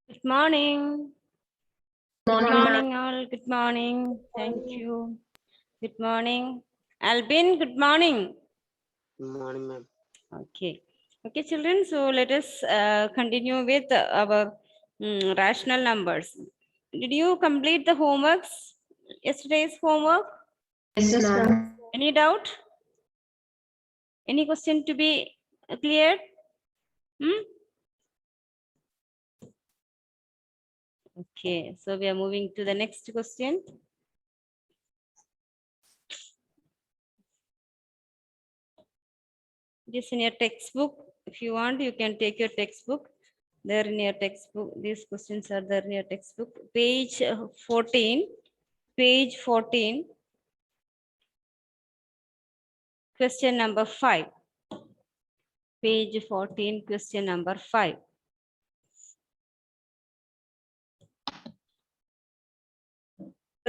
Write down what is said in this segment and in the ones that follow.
Good morning. Good Morning, morning, all. Good morning. Thank you. Good morning. Albin, good morning. Good morning, ma'am. Okay. Okay, children. So let us continue with our rational numbers. Did you complete the homeworks? Yesterday's homework? Yes, ma'am. Any doubt? Any question to be cleared? Okay. So we are moving to the next question. It is in your textbook. If you want, you can take your textbook. There in your textbook. These questions are there in your textbook. Page 14. Page 14. Question number 5. Page 14. Question number 5.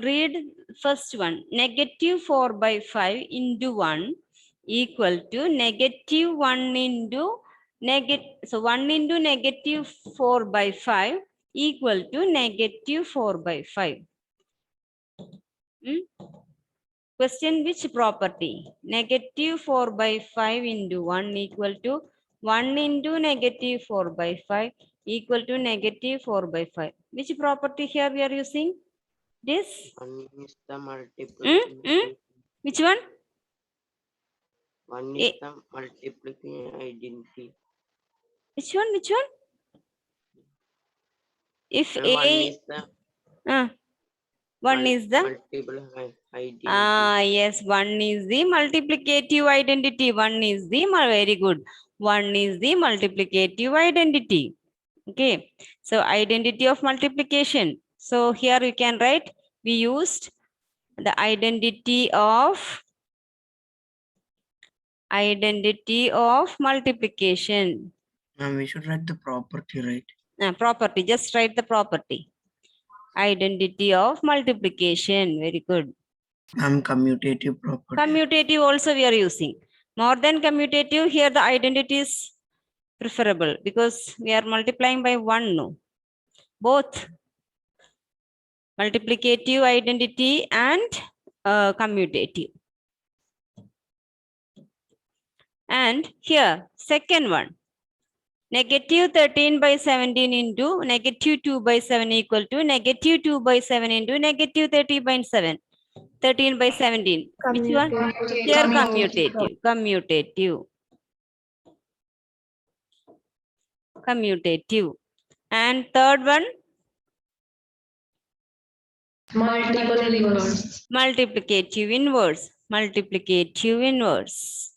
Read first one. Negative 4 by 5 into 1 equal to negative 1 into negative. So 1 into negative 4 by 5 equal to negative 4 by 5. Question which property? Negative 4 by 5 into 1 equal to 1 into negative 4 by 5 equal to negative 4 by 5. Which property here we are using? This? One is the multiplication. Which one? One is the multiplication identity. Which one? Which one? If And A, one is the one is the multiple identity. yes, one is the multiplicative identity. One is the very good. One is the multiplicative identity. Okay, so identity of multiplication. So here you can write, we used the identity of multiplication. We should write the property, right? Property, just write the property. Identity of multiplication. Very good. Commutative property. Commutative also we are using. More than commutative, here the identity is preferable because we are multiplying by 1. No, both multiplicative identity and commutative. And here, second one, negative 13 by 17 into negative 2 by 7 equal to negative 2 by 7 into negative 30 by 7. 13 by 17. Which one? Here, commutative. Commutative. Commutative. And third one, Multiple inverse. multiplicative inverse. Multiplicative inverse.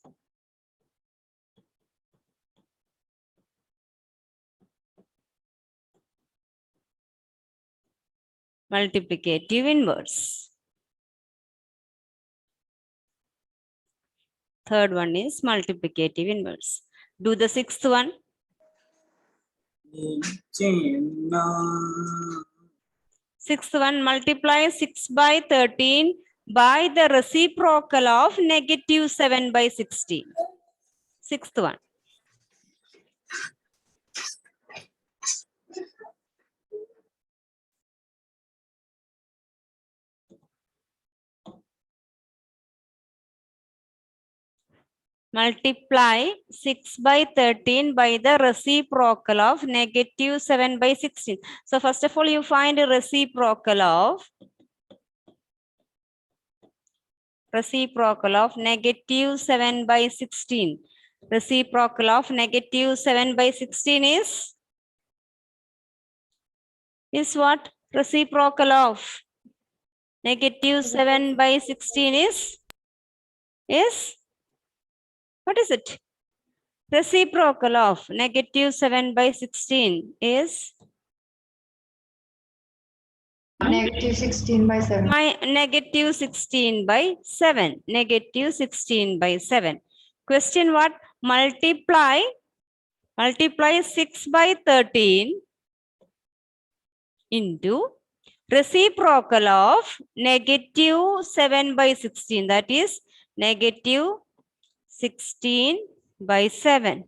Multiplicative inverse. Third one is multiplicative inverse. Do the sixth one. Sixth one, multiply 6 by 13 by the reciprocal of negative 7 by 16. Sixth one. Multiply 6 by 13 by the reciprocal of negative 7 by 16. So first of all, you find a reciprocal of negative 7 by 16. Reciprocal of negative 7 by 16 is what? Reciprocal of negative 7 by 16 is what is it? Reciprocal of negative 7 by 16 is Negative 16 by 7. Negative 16 by 7. Negative 16 by 7. Question what? Multiply 6 by 13 into reciprocal of negative 7 by 16. That is negative 16 by 7.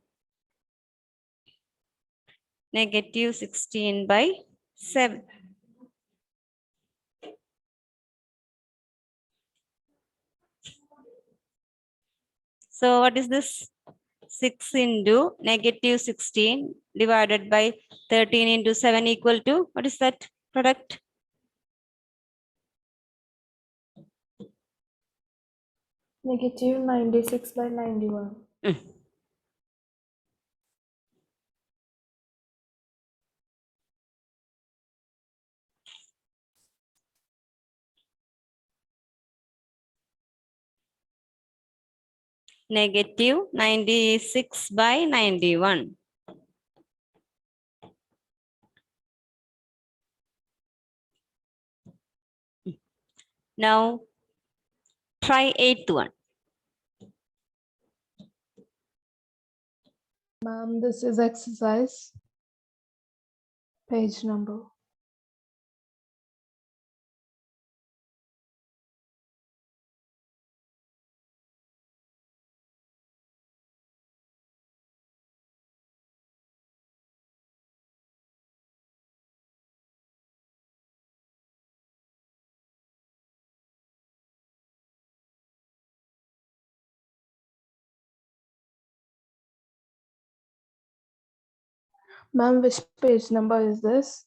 negative 16 by 7. So what is this? 6 into negative 16 divided by 13 into 7 equal to, what is that product? Negative 96 by 91. Negative 96 by 91. Now try 8th one. Ma'am, this is exercise. Page number. Ma'am, which page number is this?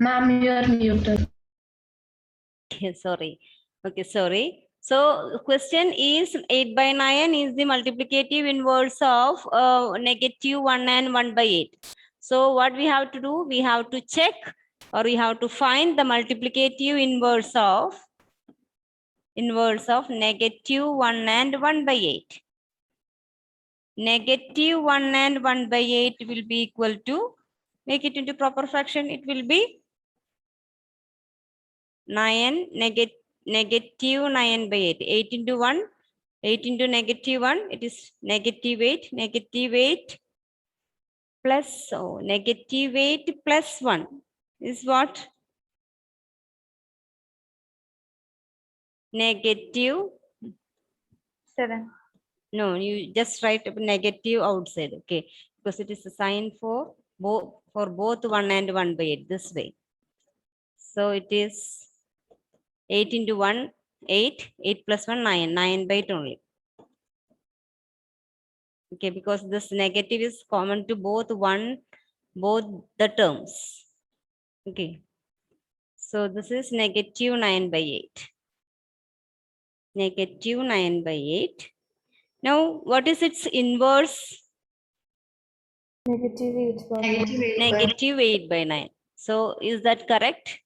Ma'am, you are muted. Sorry. Okay, sorry. So question is 8 by 9 is the multiplicative inverse of negative 1 and 1 by 8. So what we have to do? We have to check or we have to find the multiplicative inverse of negative 1 and 1 by 8. Negative 1 and 1 by 8 will be equal to, make it into proper fraction, it will be 9 negative 9 by 8. 8 into 1, 8 into negative 1, it is negative 8. Negative 8 plus, so negative 8 plus 1 is what? Negative 7. No, you just write negative outside, okay? Because it is a sign for both 1 and 1 by 8 this way. So it is 8 into 1, 8, 8 plus 1, 9, 9 by 8 only. Okay, because this negative is common to both the terms. Okay. So this is negative 9 by 8. Negative 9 by 8. Now, what is its inverse? Negative 8 by 9. Negative 8 by 9. So is that correct?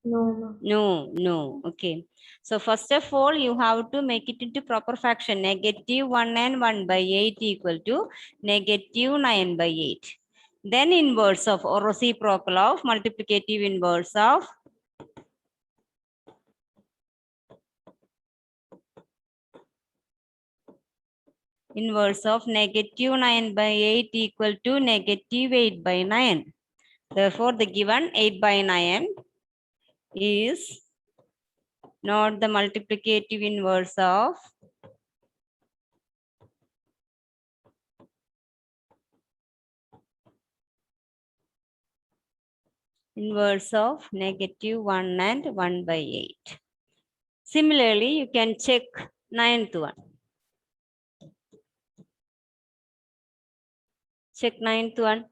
No. No. Okay. So first of all, you have to make it into proper fraction. Negative 1 and 1 by 8 equal to negative 9 by 8. Then inverse of or reciprocal of multiplicative inverse of negative 9 by 8 equal to negative 8 by 9. Therefore, the given 8 by 9 is not the multiplicative inverse of negative 1 and 1 by 8. Similarly, you can check 9th one. Check 9th one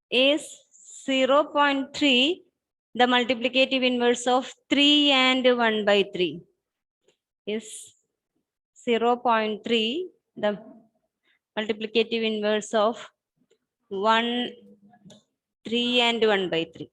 is 0.3 The multiplicative inverse of 3 and 1 by 3 is 0.3. The multiplicative inverse of 1, 3 and 1 by 3.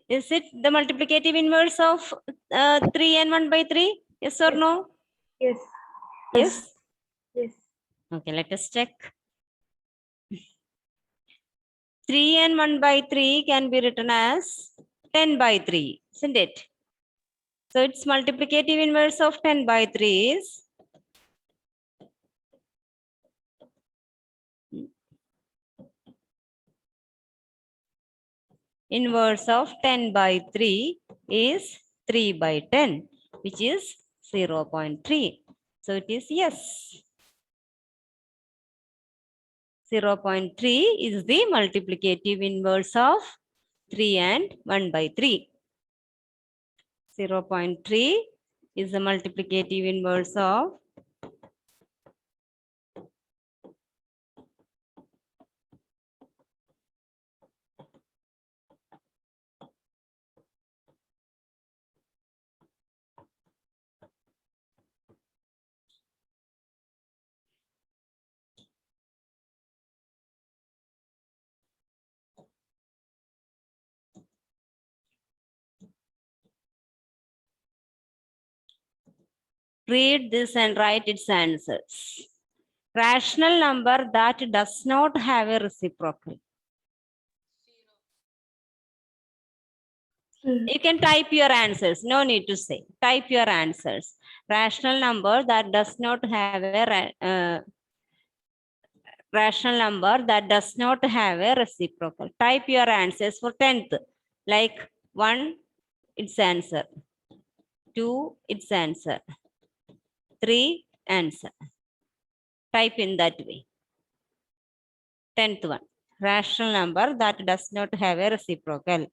Is it the multiplicative inverse of 3 and 1 by 3? Yes or no? Yes. Yes? Yes. Okay, let us check. 3 and 1 by 3 can be written as 10 by 3, isn't it? So its multiplicative inverse of 10 by 3 is inverse of 10 by 3 is 3 by 10, which is 0.3. So it is yes. 0.3 is the multiplicative inverse of 3 and 1 by 3. 0.3 is the multiplicative inverse of read this and write its answers. Rational number that does not have a reciprocal. You can type your answers. No need to say. Type your answers. Rational number that does not have a rational number that does not have a reciprocal. Type your answers for 10th. Like 1, its answer. 2, its answer. 3, answer. Type in that way. 10th one. Rational number that does not have a reciprocal.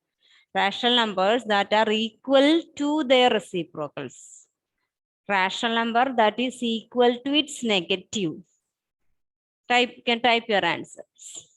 Rational numbers that are equal to their reciprocals. Rational number that is equal to its negative. You can type your answers.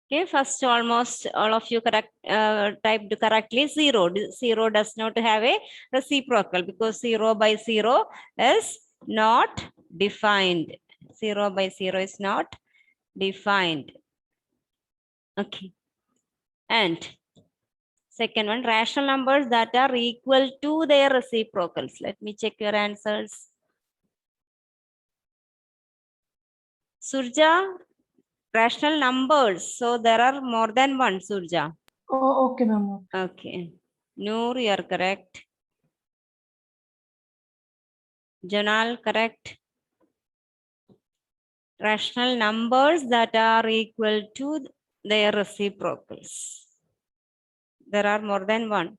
Okay, first almost all of you typed correctly 0. 0 does not have a reciprocal because 0 by 0 is not defined. 0 by 0 is not defined. Okay. And second one, rational numbers that are equal to their reciprocals. Let me check your answers. Surja, rational numbers. So there are more than one, Surja. Oh, okay, ma'am. Okay. Noor, you are correct. Janal, correct. Rational numbers that are equal to their reciprocals. There are more than one.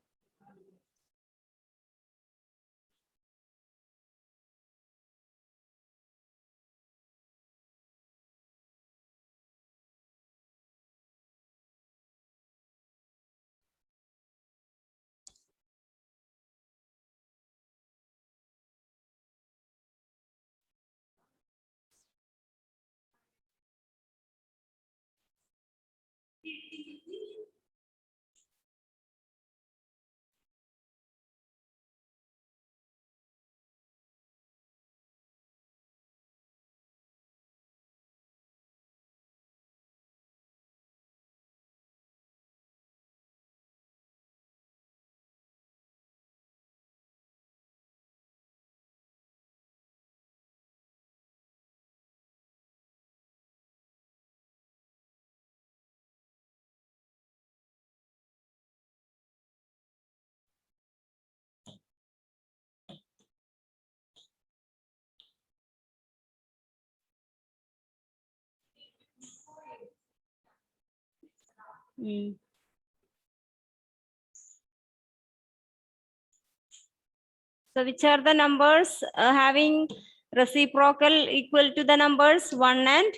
Hmm. So which are the numbers having reciprocal equal to the numbers 1 and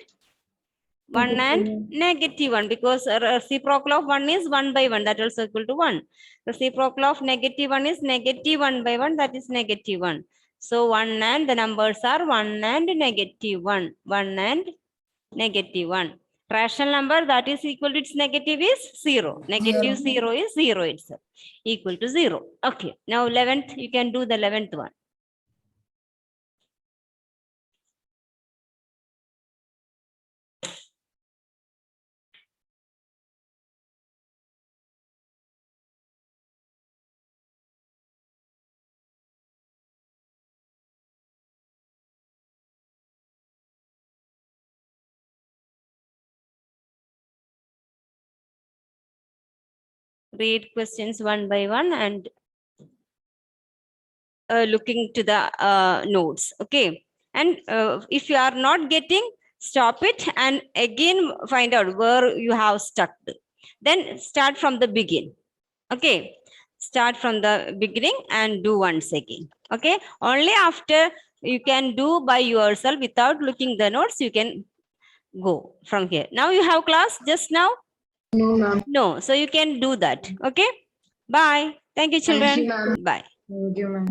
-1, because reciprocal of 1 is 1 by 1, that also equal to 1. Reciprocal of -1 is -1 by 1, that is -1. So 1 and the numbers are 1 and -1, 1 and -1. Rational number that is equal to its negative is 0. Negative 0 is 0 itself, equal to 0. Okay, now 11th, you can do the 11th one. Read questions one by one and looking to the notes. Okay. And if you are not getting, stop it and again find out where you have stuck. Then start from the beginning. Okay. Start from the beginning and do once again. Okay. Only after you can do by yourself without looking the notes, you can go from here. Now you have class just now? No, ma'am. No. So you can do that. Okay. Bye. Thank you, children. Thank you, ma'am. Bye. Thank you, ma'am.